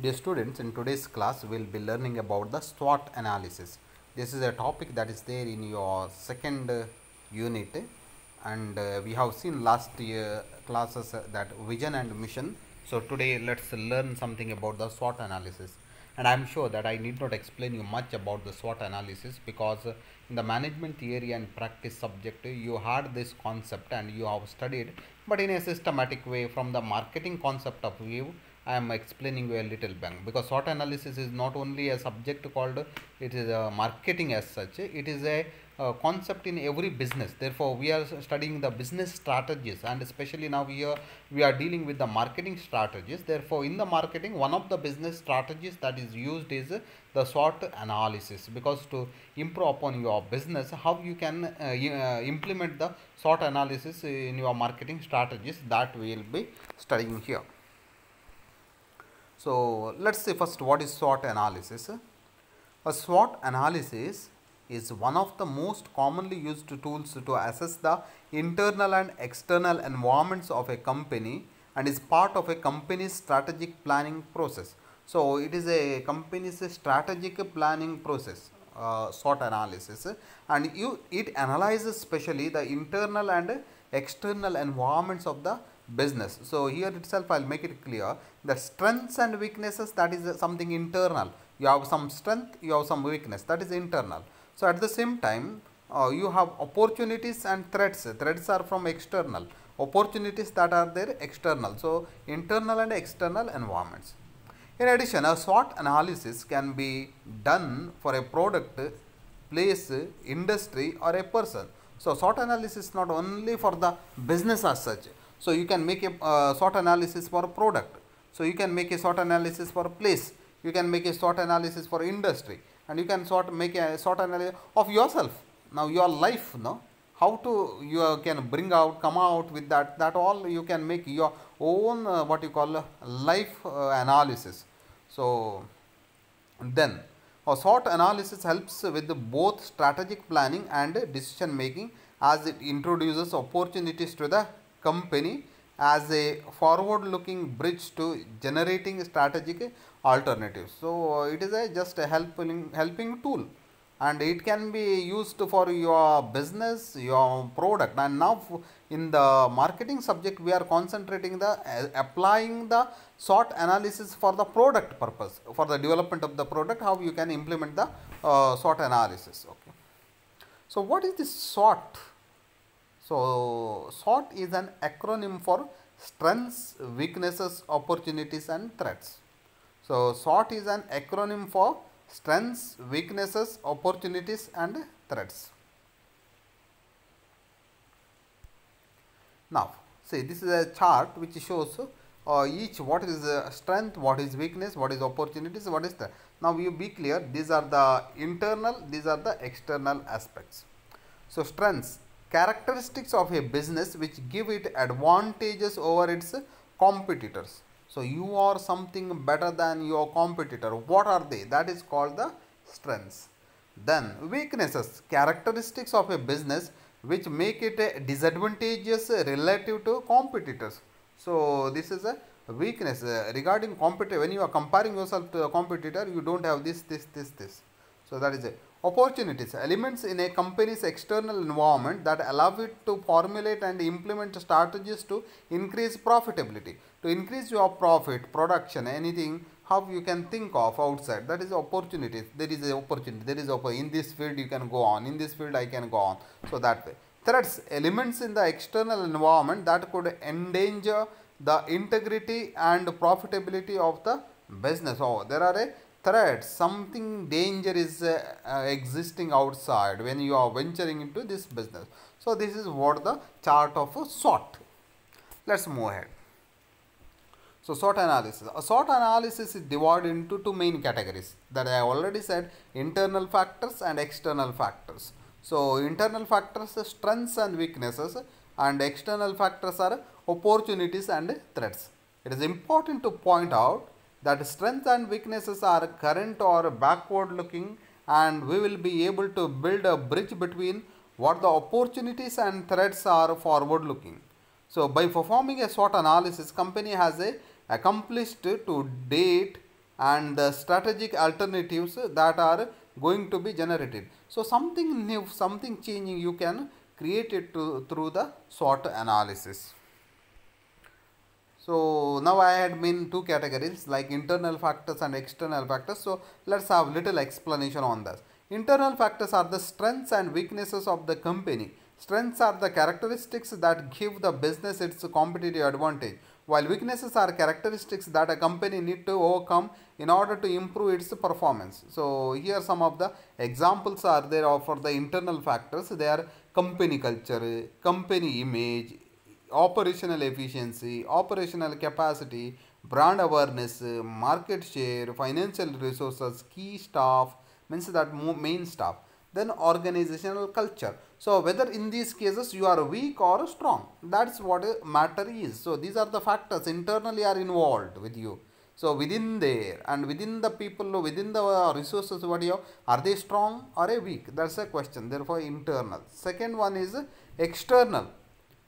Dear students, in today's class we will be learning about the SWOT analysis. This is a topic that is there in your second unit, and we have seen last year classes that vision and mission. So today let's learn something about the SWOT analysis. And I am sure that I need not explain you much about the SWOT analysis because in the management theory and practice subject you had this concept and you have studied, but in a systematic way from the marketing concept of view. I am explaining you a little bit because SWOT analysis is not only a subject called, it is a marketing as such, it is a concept in every business. Therefore we are studying the business strategies, and especially now here we are dealing with the marketing strategies. Therefore in the marketing, one of the business strategies that is used is the SWOT analysis, because to improve upon your business, how you can implement the SWOT analysis in your marketing strategies, that we will be studying here. So let's see first what is SWOT analysis. A SWOT analysis is one of the most commonly used tools to assess the internal and external environments of a company and is part of a company's strategic planning process. So it is a company's strategic planning process, SWOT analysis, and it analyzes especially the internal and external environments of the business. So here itself I will make it clear that strengths and weaknesses, that is something internal. You have some strength, you have some weakness, that is internal. So at the same time you have opportunities and threats. Threats are from external, opportunities that are there external. So internal and external environments. In addition, a SWOT analysis can be done for a product, place, industry or a person. So SWOT analysis is not only for the business as such. So you can make a SWOT analysis for a product. So you can make a SWOT analysis for a place. You can make a SWOT analysis for industry, and you can make a SWOT analysis of yourself. Now your life, no, how to you can bring out, come out with that. That all you can make your own what you call life analysis. So then a SWOT analysis helps with both strategic planning and decision making, as it introduces opportunities to the company as a forward looking bridge to generating strategic alternatives. So it is just a helping tool, and it can be used for your business, your product. And now in the marketing subject we are concentrating the applying the SWOT analysis for the product purpose, for the development of the product, how you can implement the SWOT analysis. Okay, so what is this SWOT? So SWOT is an acronym for strengths, weaknesses, opportunities and threats. So SWOT is an acronym for strengths, weaknesses, opportunities and threats. Now see, this is a chart which shows each what is strength, what is weakness, what is opportunities, what is threat. Now you be clear, these are the internal, these are the external aspects. So strengths, characteristics of a business which give it advantages over its competitors. So you are something better than your competitor. What are they? That is called the strengths. Then weaknesses, characteristics of a business which make it disadvantageous relative to competitors. So this is a weakness regarding competitor. When you are comparing yourself to a competitor, you don't have this. So that is it. Opportunities, elements in a company's external environment that allow it to formulate and implement strategies to increase profitability. To increase your profit, production, anything, how you can think of outside, that is opportunities. There is an opportunity, there is in this field you can go on, in this field I can go on. So that way. Threats, elements in the external environment that could endanger the integrity and profitability of the business. Oh, there are a threat, something danger is existing outside when you are venturing into this business. So this is what the chart of a SWOT. Let's move ahead. So SWOT analysis. A SWOT analysis is divided into two main categories that I already said: internal factors and external factors. So internal factors are strengths and weaknesses, and external factors are opportunities and threats. It is important to point out that strengths and weaknesses are current or backward looking, and we will be able to build a bridge between what the opportunities and threats are forward looking. So by performing a SWOT analysis, company has accomplished to date and the strategic alternatives that are going to be generated. So something new, something changing, you can create it through the SWOT analysis. So now I had been two categories like internal factors and external factors. So let's have little explanation on this. Internal factors are the strengths and weaknesses of the company. Strengths are the characteristics that give the business its competitive advantage, while weaknesses are characteristics that a company need to overcome in order to improve its performance. So here some of the examples are there for the internal factors. They are company culture, company image, operational efficiency, operational capacity, brand awareness, market share, financial resources, key staff, means that main staff. Then organizational culture. So whether in these cases you are weak or strong, that's what a matter is. So these are the factors internally are involved with you. So within there and within the people, within the resources, what you have, are they strong or a weak? That's a question. Therefore internal. Second one is external.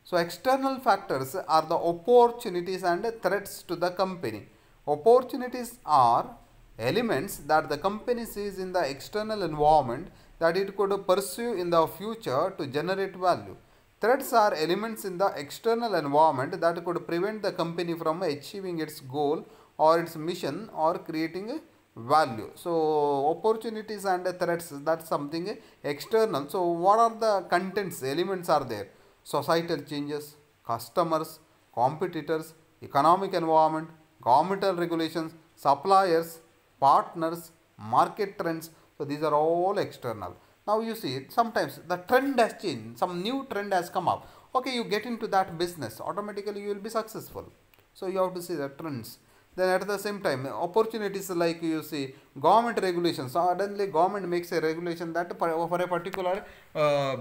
So external factors are the opportunities and threats to the company. Opportunities are elements that the company sees in the external environment that it could pursue in the future to generate value. Threats are elements in the external environment that could prevent the company from achieving its goal or its mission or creating value. So opportunities and threats, that's something external. So what are the contents, elements are there? Societal changes, customers, competitors, economic environment, governmental regulations, suppliers, partners, market trends. So these are all external. Now you see sometimes the trend has changed, some new trend has come up. Okay, you get into that business, automatically you will be successful. So you have to see the trends. Then at the same time, opportunities like you see government regulations. Suddenly government makes a regulation that for a particular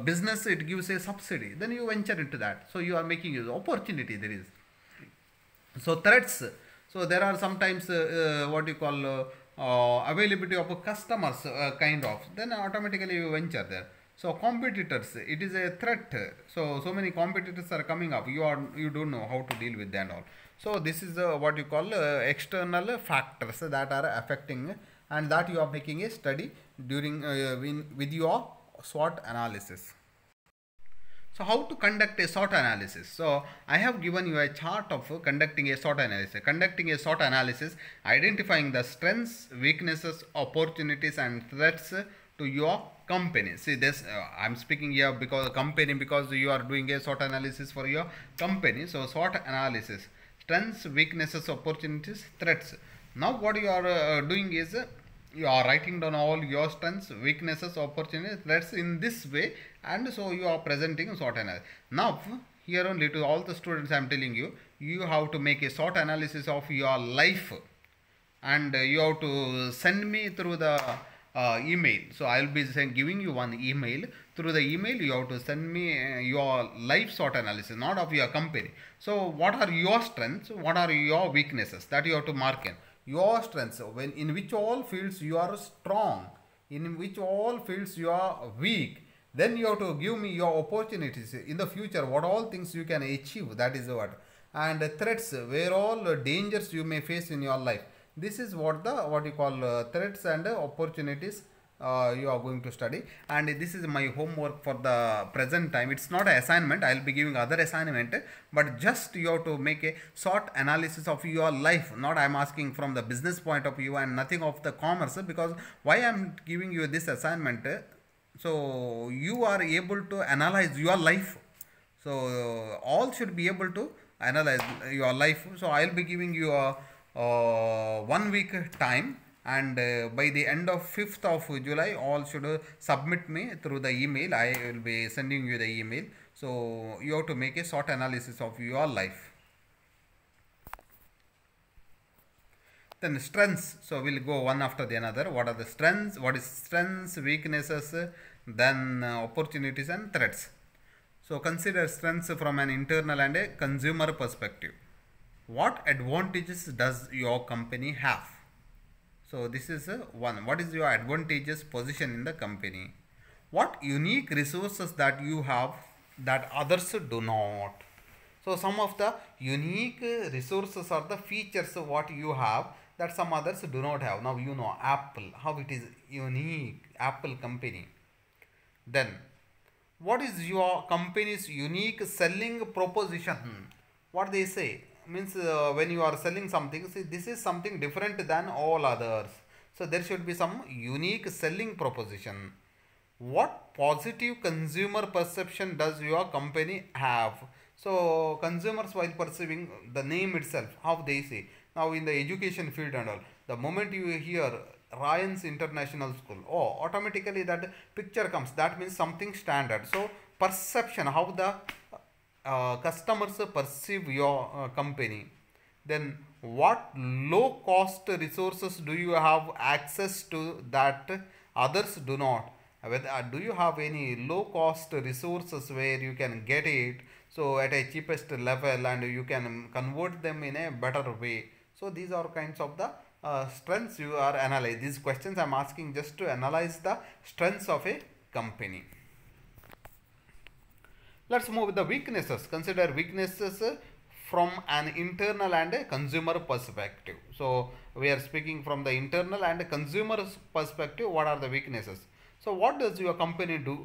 business it gives a subsidy. Then you venture into that. So you are making use opportunity there is. So threats. So there are sometimes what you call availability of customers kind of. Then automatically you venture there. So competitors, it is a threat. So many competitors are coming up. You don't know how to deal with them and all. So this is what you call external factors that are affecting, and that you are making a study during with your SWOT analysis. So how to conduct a SWOT analysis? So I have given you a chart of conducting a SWOT analysis. Conducting a SWOT analysis, identifying the strengths, weaknesses, opportunities and threats to your company. See this, I'm speaking here because company, because you are doing a SWOT analysis for your company. So SWOT analysis, strengths, weaknesses, opportunities, threats. Now what you are doing is you are writing down all your strengths, weaknesses, opportunities, threats in this way, and so you are presenting SWOT analysis. Now here only to all the students I am telling you, you have to make a SWOT analysis of your life, and you have to send me through the email. So I will be giving you one email. Through the email you have to send me your life SWOT analysis, not of your company. So what are your strengths, what are your weaknesses, that you have to mark in. Your strengths, when in which all fields you are strong, in which all fields you are weak, then you have to give me your opportunities in the future, what all things you can achieve, that is what. And threats, where all dangers you may face in your life. This is what you call threats and opportunities you are going to study, and this is my homework for the present time. It's not an assignment, I will be giving other assignment, but just you have to make a SWOT analysis of your life. Not I am asking from the business point of view and nothing of the commerce, because why I am giving you this assignment, so you are able to analyze your life. So all should be able to analyze your life. So I will be giving you a 1 week time, and by the end of 5th of July all should submit me through the email. I will be sending you the email. So you have to make a SWOT analysis of your life. Then strengths, so we'll go one after the another. What are the strengths, what is strengths, weaknesses, then opportunities and threats. So consider strengths from an internal and a consumer perspective. What advantages does your company have? So this is one. What is your advantageous position in the company? What unique resources that you have that others do not? So some of the unique resources are the features of what you have that some others do not have. Now you know Apple, how it is unique, Apple company. Then what is your company's unique selling proposition? What they say means, when you are selling something, see, this is something different than all others. So there should be some unique selling proposition. What positive consumer perception does your company have? So consumers, while perceiving the name itself, how they say, now in the education field and all, the moment you hear Ryan's International School, oh, automatically that picture comes, that means something standard. So perception, how the customers perceive your company. Then what low cost resources do you have access to that others do not? Do you have any low cost resources where you can get it so at a cheapest level and you can convert them in a better way? So these are kinds of the strengths you are analyze. These questions I am asking just to analyze the strengths of a company. Let's move with the weaknesses. Consider weaknesses from an internal and a consumer perspective. So we are speaking from the internal and consumer perspective. What are the weaknesses? So what does your company do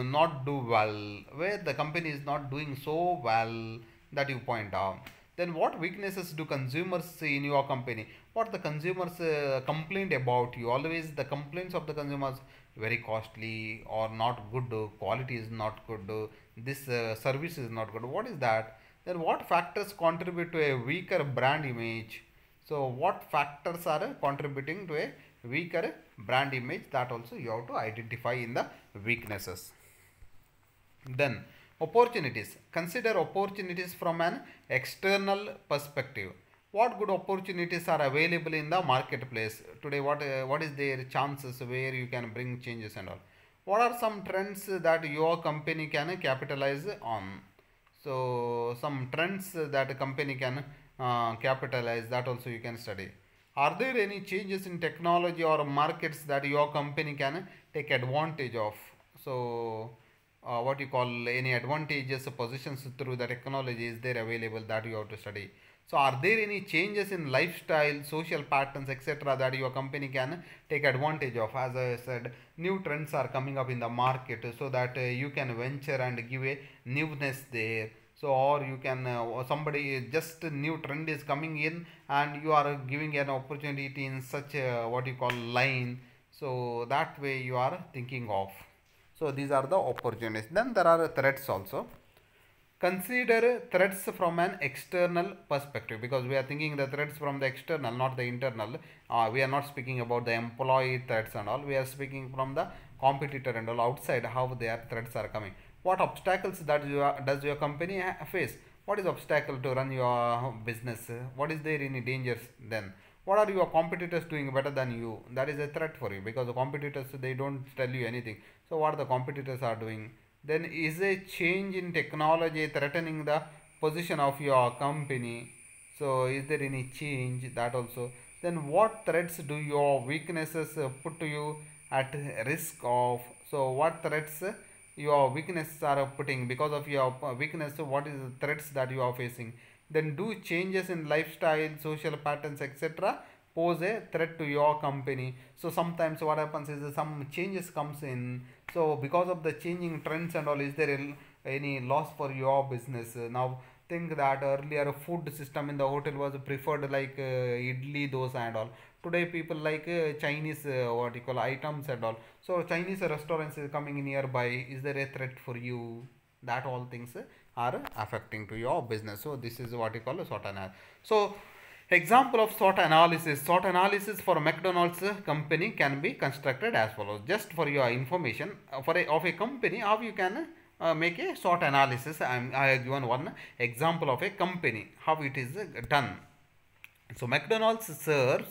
not do well? Where the company is not doing so well, that you point out. Then what weaknesses do consumers see in your company? What the consumers complain about you? Always the complaints of the consumers, very costly or not good, quality is not good, this service is not good. What is that? Then what factors contribute to a weaker brand image? So what factors are contributing to a weaker brand image? That also you have to identify in the weaknesses. Then opportunities. Consider opportunities from an external perspective. What good opportunities are available in the marketplace today? What is their chances where you can bring changes and all? What are some trends that your company can capitalize on? So some trends that a company can capitalize, that also you can study. Are there any changes in technology or markets that your company can take advantage of? So what you call any advantageous positions through the technology is there available, that you have to study. So are there any changes in lifestyle, social patterns, etc., that your company can take advantage of? As I said, new trends are coming up in the market, so that you can venture and give a newness there. So or you can somebody just new trend is coming in and you are giving an opportunity in such a what you call line. So that way you are thinking of. So these are the opportunities. Then there are threats also. Consider threats from an external perspective, because we are thinking the threats from the external, not the internal. We are not speaking about the employee threats and all. We are speaking from the competitor and all outside, how their threats are coming. What obstacles does your company face? What is obstacle to run your business? What is there any dangers then? What are your competitors doing better than you? That is a threat for you, because the competitors, they don't tell you anything. So what the competitors are doing? Then is a change in technology threatening the position of your company? So is there any change? That also. Then what threats do your weaknesses put to you at risk of? So what threats your weaknesses are putting because of your weakness? What is the threats that you are facing? Then do changes in lifestyle, social patterns, etc., pose a threat to your company? So sometimes what happens is some changes comes in. So because of the changing trends and all, is there any loss for your business? Now think that earlier food system in the hotel was preferred, like idli, dosa and all. Today people like Chinese what you call items and all. So Chinese restaurants is coming nearby. Is there a threat for you? That all things are affecting to your business. So this is what you call a SWOT analysis. So example of SWOT analysis. SWOT analysis for McDonald's company can be constructed as follows. Just for your information, of a company, how you can make a SWOT analysis. I have given one example of a company, how it is done. So McDonald's serves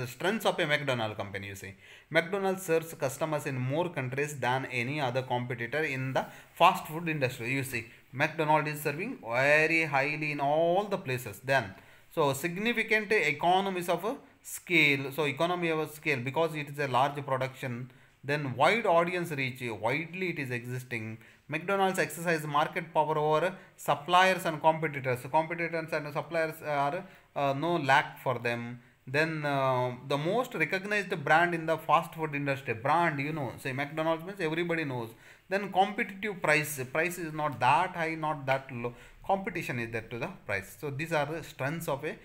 strengths of a McDonald's company. You see, McDonald's serves customers in more countries than any other competitor in the fast food industry. You see, McDonald's is serving very highly in all the places. Then, so significant economies of scale. So economy of scale, because it is a large production. Then wide audience reach, widely it is existing. McDonald's exercise market power over suppliers and competitors. So competitors and suppliers are no lack for them. Then the most recognized brand in the fast food industry, brand, say McDonald's means everybody knows. Then competitive price is not that high, not that low. Competition is there to the price. So these are the strengths of a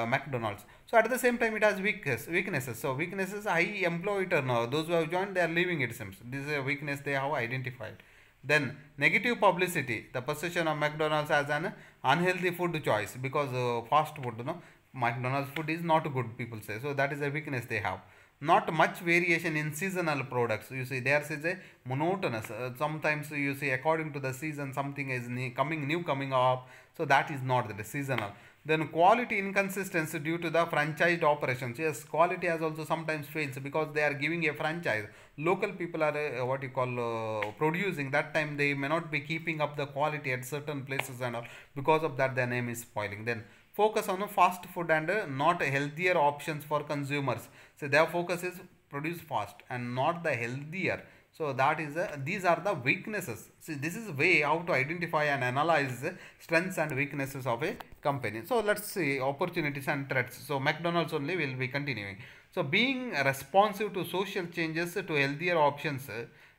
McDonald's. So at the same time, it has weaknesses. So weaknesses, high employee turnover. Those who have joined, they are leaving, it seems. This is a weakness they have identified. Then negative publicity, the perception of McDonald's as an unhealthy food choice, because fast food, McDonald's food is not good, people say. So that is a weakness they have. Not much variation in seasonal products. You see, there is a monotonous. Sometimes you see, according to the season, something is coming up. So that is not the seasonal. Then quality inconsistency due to the franchised operations. Yes, quality has also sometimes fails because they are giving a franchise. Local people are what you call producing. That time they may not be keeping up the quality at certain places and all. Because of that, their name is spoiling. Then focus on fast food and not healthier options for consumers. So their focus is produce fast and not the healthier. So that is these are the weaknesses. See, this is a way how to identify and analyze strengths and weaknesses of a company. So let's see opportunities and threats. So McDonald's only will be continuing. So being responsive to social changes, to healthier options,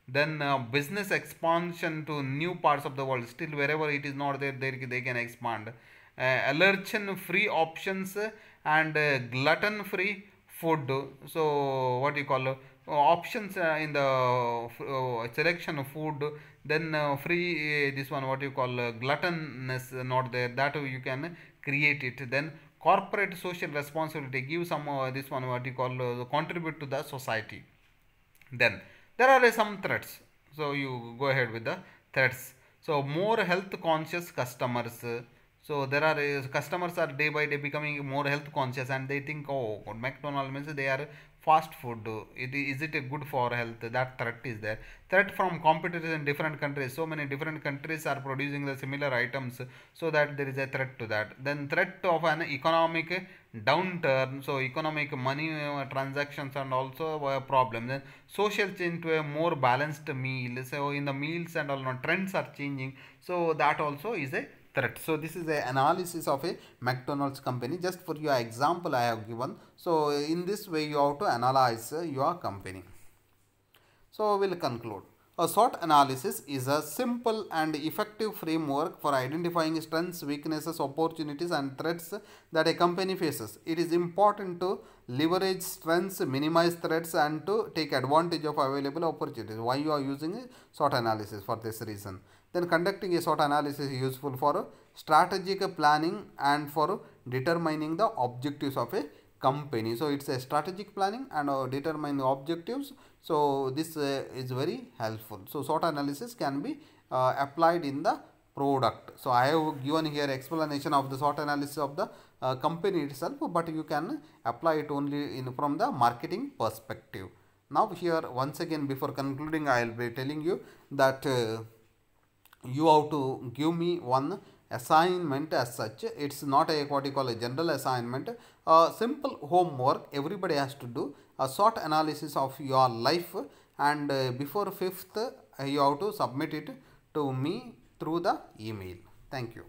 then business expansion to new parts of the world. Still wherever it is not there, they can expand. Allergen free options and gluten free food. So what you call options in the selection of food. Then free this one, what you call gluttonous not there, that you can create it. Then corporate social responsibility, give some this one, what you call contribute to the society. Then there are some threats. So you go ahead with the threats. So more health conscious customers. So there are customers are day by day becoming more health conscious, and they think, oh, McDonald's means they are fast food. Is it a good for health? That threat is there. Threat from competitors in different countries. So many different countries are producing the similar items, so that there is a threat to that. Then threat of an economic downturn. So economic money transactions and also a problem. Then social change to a more balanced meal. So in the meals and all, trends are changing. So that also is a threat. So this is a analysis of a McDonald's company. Just for your example I have given. So in this way you have to analyze your company. So we will conclude. A SWOT analysis is a simple and effective framework for identifying strengths, weaknesses, opportunities and threats that a company faces. It is important to leverage strengths, minimize threats and to take advantage of available opportunities. Why you are using a SWOT analysis? For this reason. Then conducting a SWOT analysis is useful for strategic planning and for determining the objectives of a company. So it's a strategic planning and determine the objectives. So this is very helpful. So SWOT analysis can be applied in the product. So I have given here explanation of the SWOT analysis of the company itself, but you can apply it only in from the marketing perspective. Now here once again before concluding I will be telling you that you have to give me one assignment as such. It's not a what you call a general assignment, a simple homework everybody has to do, a SWOT analysis of your life, and before 5th you have to submit it to me through the email. Thank you.